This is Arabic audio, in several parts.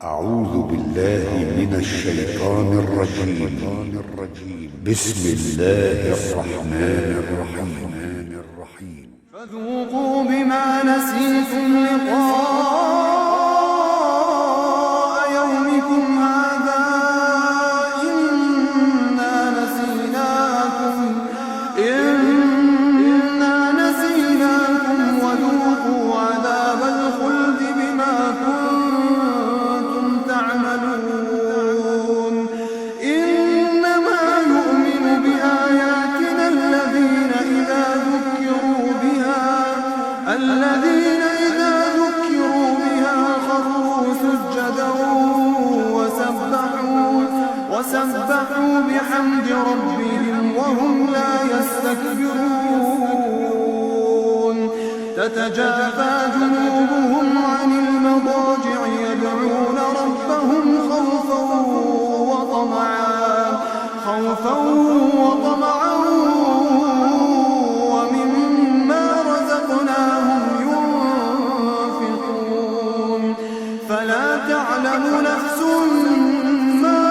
أعوذ بالله من الشيطان الرجيم. بسم الله الرحمن الرحيم. فذوقوا بما نسيتم لقاء يومكم هذا إنا نسيناكم وذوقوا عذاب الخلد بما كنتم تعملون. إنما يؤمن بآياتنا الذين إذا ذكروا بها خروا سجدا وسبحوا بحمد ربهم وهم لا يستكبرون. تتجافى جنوبهم عن المضاجع يدعون ربهم خوفا وطمعا ومما رزقناهم ينفقون. فلا تعلم نفس ما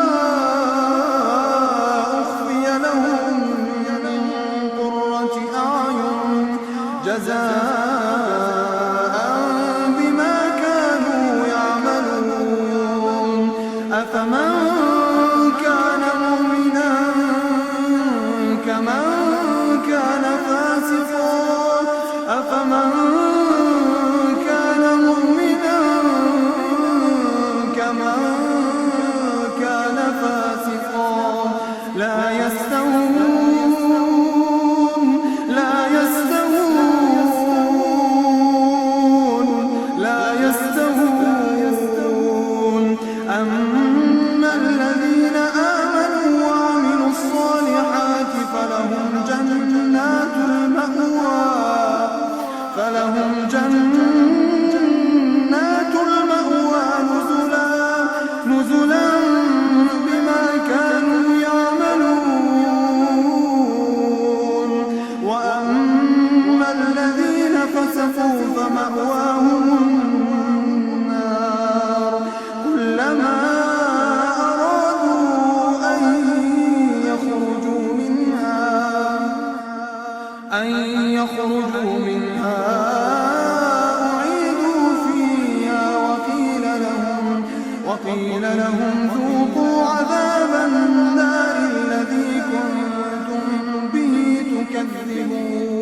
أخفي لهم من قرة أعين جزاء بما كانوا يعملون. أفمن كان مؤمنا كمن كان فاسقا أفمن كان مؤمنا كمن كان فاسقا لا يستوون. أما الذين آمنوا وعملوا الصالحات فلهم جنات المأوى نزلا بما كانوا يعملون. وأما الذين فسقوا فمأواهم النار كلما أرادوا أن يخرجوا منها أعيدوا فيها وقيل لهم ذوقوا عذاب النار الذي كنتم به تكذبون.